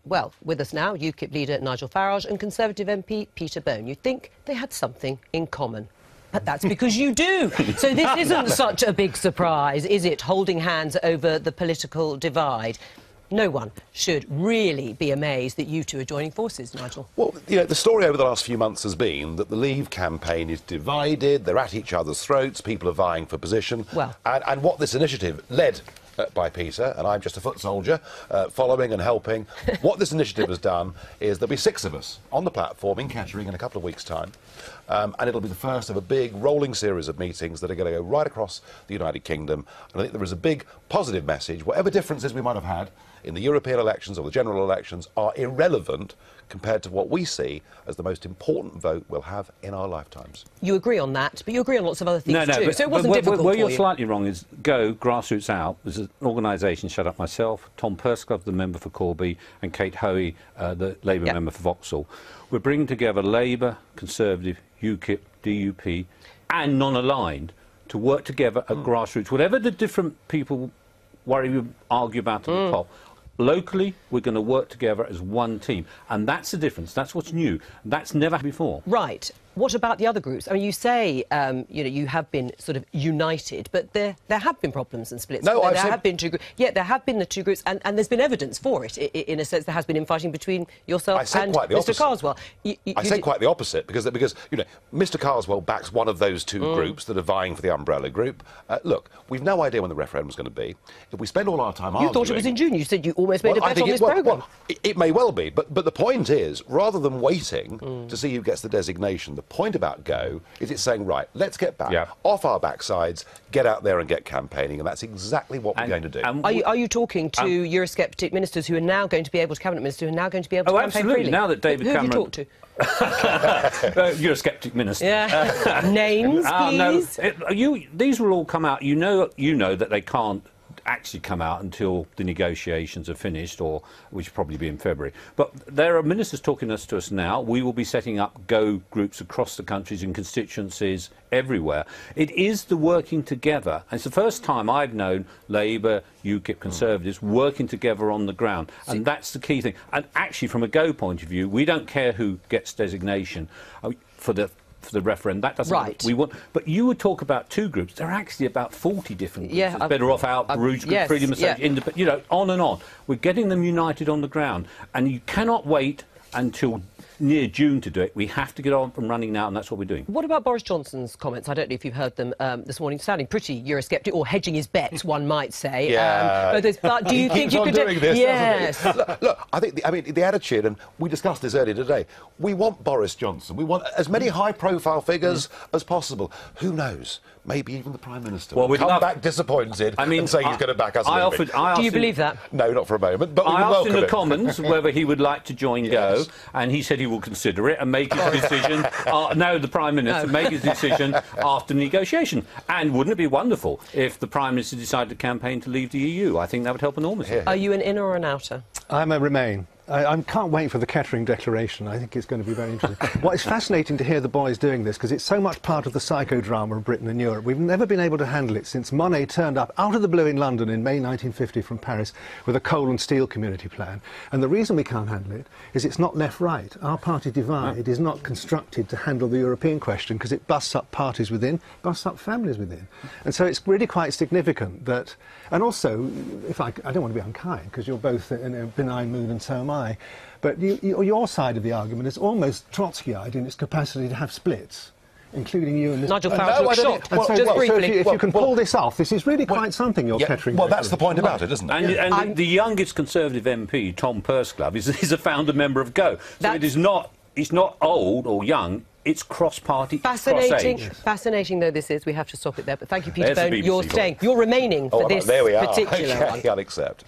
Well, with us now, UKIP leader Nigel Farage and Conservative MP Peter Bone. You'd think they had something in common. But that's because you do. So this isn't such a big surprise, is it, holding hands over the political divide? No one should really be amazed that you two are joining forces, Nigel. Well, you know, the story over the last few months has been that the Leave campaign is divided, they're at each other's throats, people are vying for position. Well. And what this initiative led by Peter, and I'm just a foot soldier, following and helping. What this initiative has done is there'll be 6 of us on the platform in Kettering in a couple of weeks' time, and it'll be the first of a big rolling series of meetings that are going to go right across the United Kingdom. And I think there is a big positive message. Whatever differences we might have had in the European elections or the general elections are irrelevant compared to what we see as the most important vote we'll have in our lifetimes. You agree on that, but you agree on lots of other things too, but, so it wasn't difficult where for you're you. slightly wrong is Go, Grassroots Out, there's an organisation set up myself, Tom Persclove, the member for Corby, and Kate Hoey, the Labour member for Vauxhall. We're bringing together Labour, Conservative, UKIP, DUP and non-aligned to work together at grassroots. Whatever the different people argue about at the top, locally, we're going to work together as one team. And that's the difference. That's what's new. That's never happened before. Right. What about the other groups? I mean, you say, you know, you have been sort of united, but there have been problems and splits. No, there have been two groups. Yeah, there have been the two groups, and there's been evidence for it. In a sense, there has been infighting between yourself and Mr. Carswell. I say quite the opposite, because you know, Mr. Carswell backs one of those two groups that are vying for the umbrella group. Look, we've no idea when the referendum's going to be. If we spend all our time arguing... You thought it was in June. You said you almost made a bet on this programme. Well, it may well be, but the point is, rather than waiting to see who gets the designation, the point about Go is it's saying, right, let's get back off our backsides, get out there and get campaigning, and that's exactly what we're going to do. Are you talking to Eurosceptic ministers who are now going to be able to, cabinet ministers who are now going to be able to campaign absolutely. freely? Now that David Cameron... Who have you talked to? Eurosceptic minister. Yeah. Names, please? No, these will all come out. You know that they can't actually come out until the negotiations are finished, or which will probably be in February. But there are ministers talking to us now. We will be setting up Go groups across the countries in constituencies everywhere. It is the working together. And it's the first time I've known Labour, UKIP, Conservatives working together on the ground. And that's the key thing. And actually, from a Go point of view, we don't care who gets designation for the referendum. That doesn't right. We want, but you would talk about two groups. There are actually about 40 different groups. Yeah, Better Off Out, Farage, yes, Freedom of Speech, you know, on and on. We're getting them united on the ground, and you cannot wait until near June to do it. We have to get on and running now, and that's what we're doing. What about Boris Johnson's comments? I don't know if you've heard them this morning, sounding pretty Eurosceptic, or hedging his bets, one might say. Yeah. But do you think you could doing this, yes. Look, I think the attitude, and we discussed this earlier today, we want Boris Johnson. We want as many high-profile figures as possible. Who knows? Maybe even the Prime Minister will come back disappointed and say he's going to back us. Do you believe that? No, not for a moment. But I asked in the Commons whether he would like to join Go, and he said he will consider it and make his decision. No, the Prime Minister make his decision after negotiation. And wouldn't it be wonderful if the Prime Minister decided to campaign to leave the EU? I think that would help enormously. Are you an inner or an outer? I'm a Remain. I can't wait for the Kettering Declaration. I think it's going to be very interesting. Well, it's fascinating to hear the boys doing this, because it's so much part of the psychodrama of Britain and Europe. We've never been able to handle it since Monet turned up out of the blue in London in May 1950 from Paris with a coal and steel community plan. And the reason we can't handle it is it's not left-right. Our party divide is not constructed to handle the European question, because it busts up parties within, busts up families within. And so it's really quite significant that... And also, if I don't want to be unkind, because you're both in a benign mood and so am I, but your side of the argument is almost Trotskyite in its capacity to have splits, including you and this... Nigel Farage looks shocked. Just briefly. If you can pull this off, this is really quite something, your Kettering. Well, that's the point about it, isn't it? And the youngest Conservative MP, Tom Persclove, is a founder member of Go. So it is not... It's not old or young. It's cross-party, cross-age. Fascinating though this is, we have to stop it there. But thank you, Peter There's Bone. You're staying. You're remaining for this particular one. I'll accept.